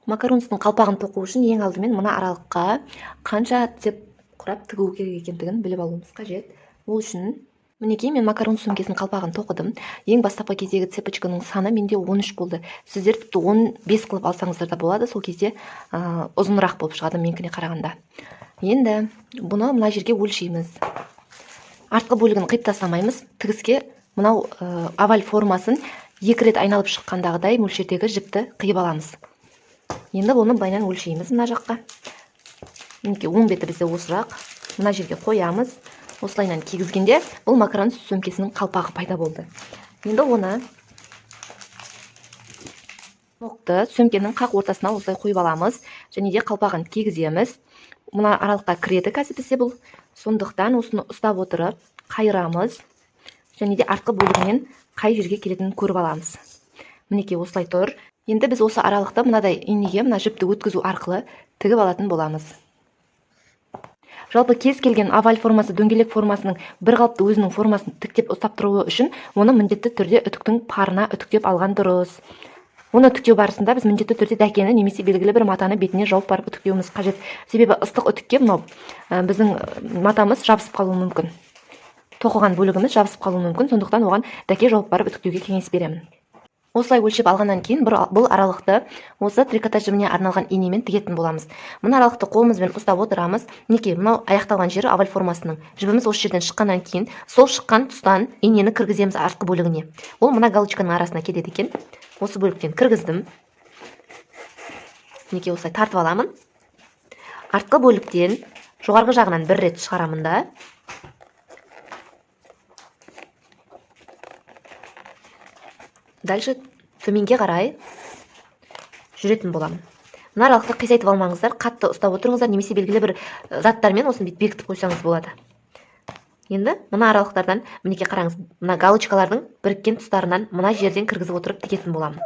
Макаронстың қалпағын тоқу үшін ең алдымен мына аралыққа қанша цеп құрап тігу керек екендігін біліп алуымыз қажет. Ол үшін мінекей мен макарон сөмкесінің қалпағын тоқыдым. Ең бастапқы кездегі цепочканың саны менде 13 болды. Сіздер тіпті 15 қылып алсаңыздар да болады. Сол кезде ұзынырақ болып шығады менікіне қарағанда. Енді бұны мына жерге өлшейміз. Артқы бөлігін қиып тастамаймыз. Тігіске мынау оваль формасын 2 рет айналып шыққандағыдай мөлшердегі жіпті қиып аламыз. Енді оны байнан өлшейміз мына жаққа. Мінекей оң беті бізде осы жақ. Мына жерге қоямыз. Осылайынан кигізгенде бұл макарон сөмкесінің қалпағы пайда болды. Енді оны сөмкенің қақ ортасына осылай қойып аламыз. Және де қалпағын кигіземіз. Мына аралыққа кіреді қазір бізде бұл. Сондықтан осыны ұстап отырып қайырамыз. Және де артқы бөлігінен қай жерге келетінін көріп аламыз. Мінекей осылай тұр. Енді біз осы аралықты мынадай инеге мына жіпті өткізу арқылы тігіп алатын боламыз. Жалпы кез келген оваль формасы, дөңгелек формасының бір қалыпты өзінің формасын тіктеп ұстап тұруы үшін оны міндетті түрде үтіктің парына үтіктеп алған дұрыс. Оны үтіктеу барысында біз міндетті түрде дәкені немесе белгілі бір матаны бетіне жауып барып үтіктеуіміз қажет. Себебі ыстық үтікке мынау біздің матамыз жабысып қалуы мүмкін. Тоқыған бөлігіміз жабысып қалуы мүмкін. Сондықтан оған дәке жауып барып үтіктеуге кеңес беремін. Осылай өлшеп алғаннан кейін бұл аралықты осы трикотаж жібіне арналған инемен тігетін боламыз. Мына аралықты қолымызбен ұстап отырамыз. Мінекей мынау аяқталған жері оваль формасының. Жібіміз осы жерден шыққаннан кейін сол шыққан тұстан инені кіргіземіз артқы бөлігіне. Ол мына галочканың арасына келеді екен. Осы бөліктен кіргіздім. Мінекей осылай тартып аламын. Артқы бөліктен жоғарғы жағынан бір рет шығарамын да. Дальше төменге қарай жүретін боламын. Мына аралықты қисайтып алмаңыздар, қатты ұстап отырыңыздар, немесе белгілі бір заттармен осыны бекітіп қойсаңыз болады. Енді мына аралықтардан мінекей қараңыз, мына галочкалардың біріккен тұстарынан мына жерден кіргізіп отырып тігетін боламын.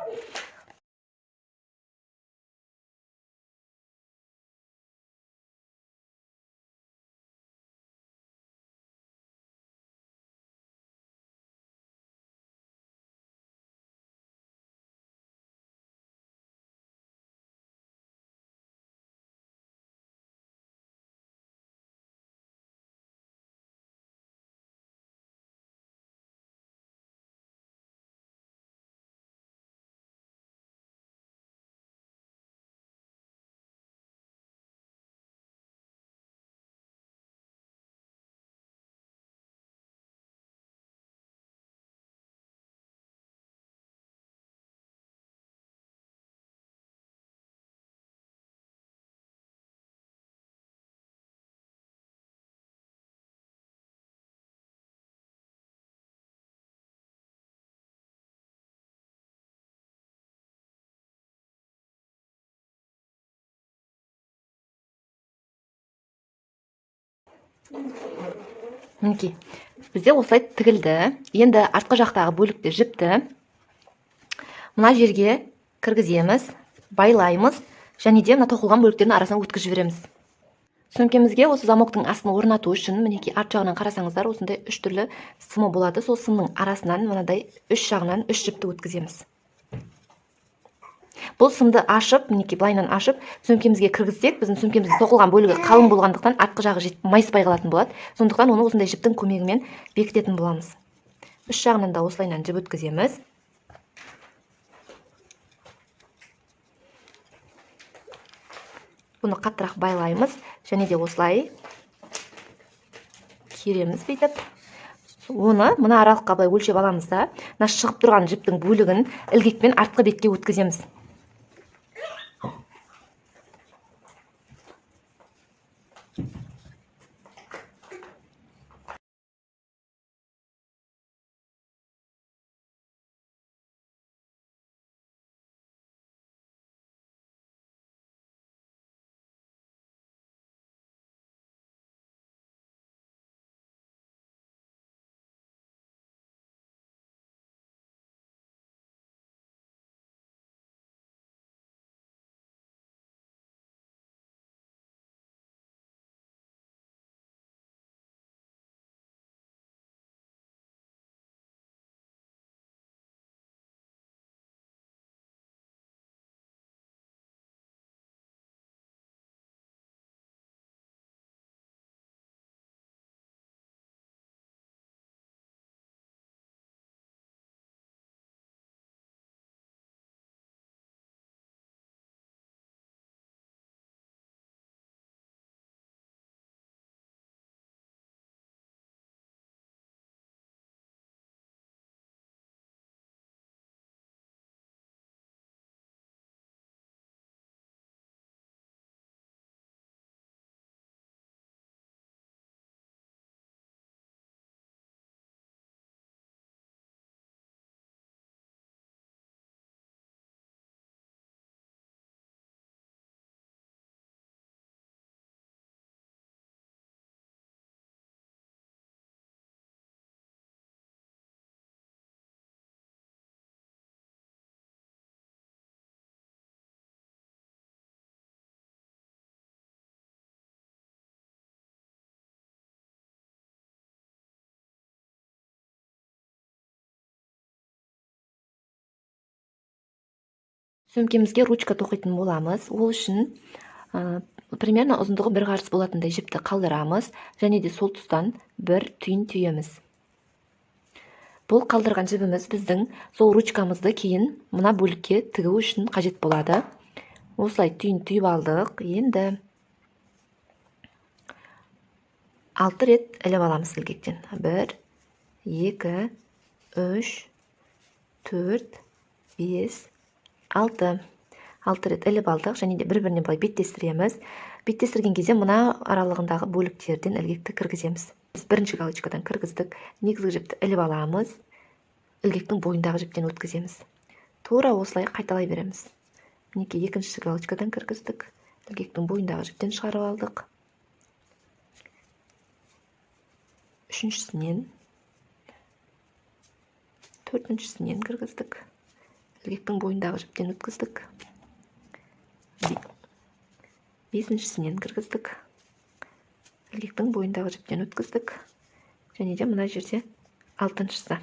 Мінекей, бізде осылай тігілді. Енді артқы жақтағы бөлікті жіпті мына жерге кіргіземіз, байлаймыз, және де мына тоқылған бөліктердің арасына өткізіп жібереміз. Сөмкемізге осы замоктың астын орнату үшін мінекей арт жағынан қарасаңыздар, осындай 3 түрлі сымы болады. Сол сымның арасынан мынадай 3 жағынан 3 жіпті өткіземіз. Бұл сымды ашып, мінекей былайынан ашып, сөмкемізге кіргізсек, біздің сөмкеміздің тоқылған бөлігі қалың болғандықтан артқы жағы майыспай қалатын болады. Сондықтан оны осындай жіптің көмегімен бекітетін боламыз. 3 жағынан да осылайынан жіп өткіземіз. Бұны қаттырақ байлаймыз, және де осылай кереміз бүйтіп. Оны мына аралыққа былай өлшеп аламыз да, мына шығып тұрған жіптің бөлігін ілгекпен артқы бетке өткіземіз. сөмкемізге ручка тоқитын боламыз. Ол үшін примерно ұзындығы 1 қарыс болатындай жіпті қалдырамыз және де сол тұстан бір түйін түйеміз. Бұл қалдырған жібіміз біздің сол ручкамызды кейін мына бөлікке тігу үшін қажет болады. Осылай түйін түйіп алдық. Енді 6 рет іліп аламыз ілгектен. 1, 2, 3, 4, 5, 6. 6 рет іліп алдық және де бір-біріне былай беттестіреміз. Беттестірген кезде мына аралығындағы бөліктерден ілгекті кіргіземіз. Біз бірінші галочкадан кіргіздік. Негізгі жіпті іліп аламыз. Ілгектің бойындағы жіптен өткіземіз. Тура осылай қайталай береміз. Мінекей екінші галочкадан кіргіздік. Ілгектің бойындағы жіптен шығарып алдық. Үшіншісінен, төртіншісінен кіргіздік. Ілгектің бойындағы жіптен өткіздік. Бесіншісінен кіргіздік. Ілгектің бойындағы жіптен өткіздік. Және де мына жерде алтыншысы.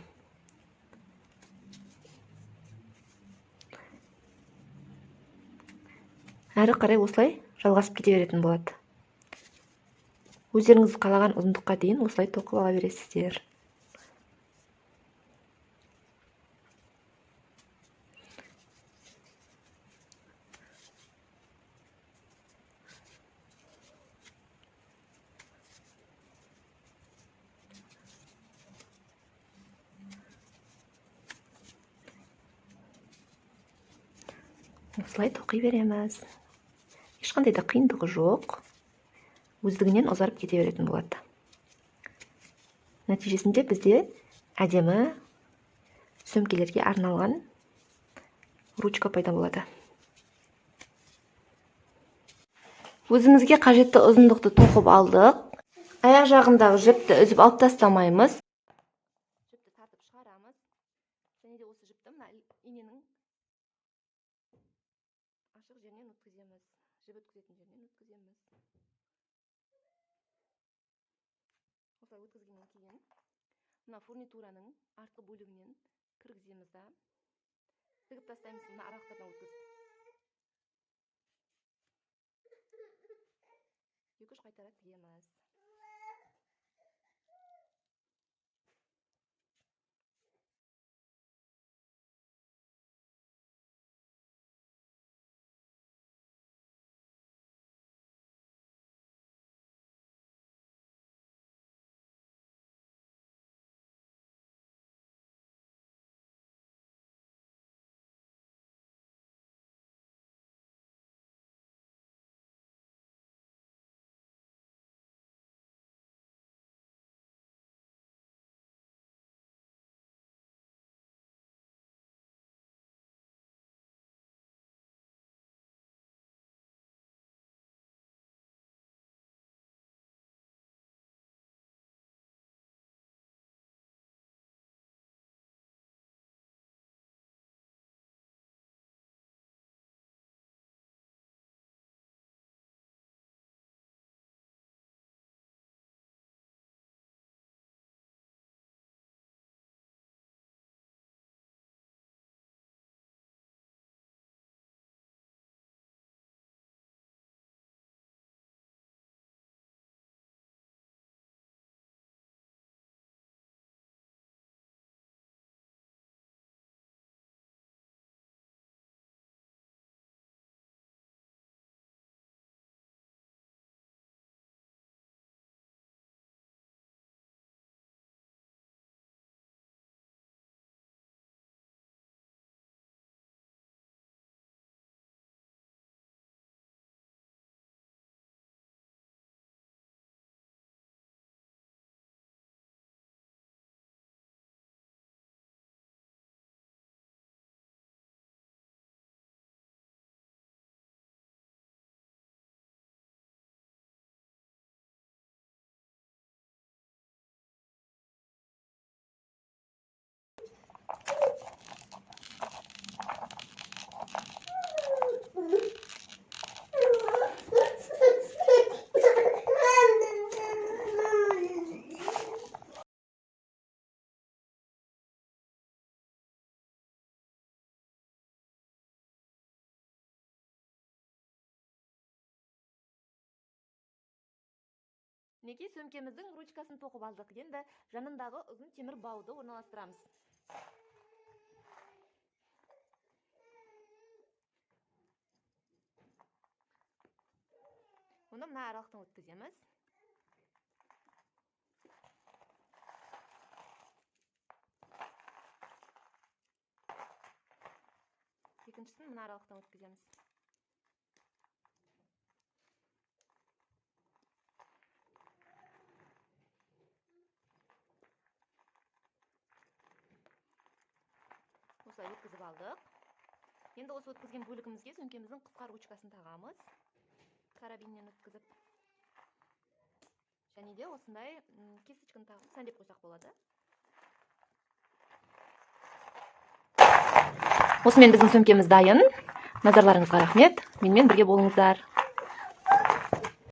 Әрі қарай осылай жалғасып кете беретін болады. Өздеріңіз қалаған ұзындыққа дейін осылай тоқып ала бересіздер. Осылай тоқи береміз. Ешқандай да қиындығы жоқ. Өздігінен ұзарып кете беретін болады. Нәтижесінде бізде әдемі сөмкелерге арналған ручка пайда болады. Өзімізге қажетті ұзындықты тоқып алдық. Аяқ жағындағы жіпті үзіп алып тастамаймыз. Жіпті тартып шығарамыз. Және де осы жіпті мына иненің ашық жерінен өткіземіз. Жіп өткізетін жерінен өткіземіз. Осылай өткізгеннен кейін мына фурнитураның артқы бөлігінен кіргіземіз да тігіп тастаймыз. Мына аралықтардан өткізіп. 2-3 қайтара тігеміз. мінекей сөмкеміздің ручкасын тоқып алдық. Енді жанындағы ұзын темір бауды орналастырамыз. Оны мына аралықтан өткіземіз. Екіншісін мына аралықтан өткіземіз. Осылай өткізіп алдық. Енді осы өткізген бөлігімізге сөмкеміздің қысқа ручкасын тағамыз. Карабиннен өткізіп. Және де осындай кесічкін тағып сәндеп қойсақ болады. Осымен біздің сөмкеміз дайын. Назарларыңызға рахмет. Менімен бірге болыңыздар.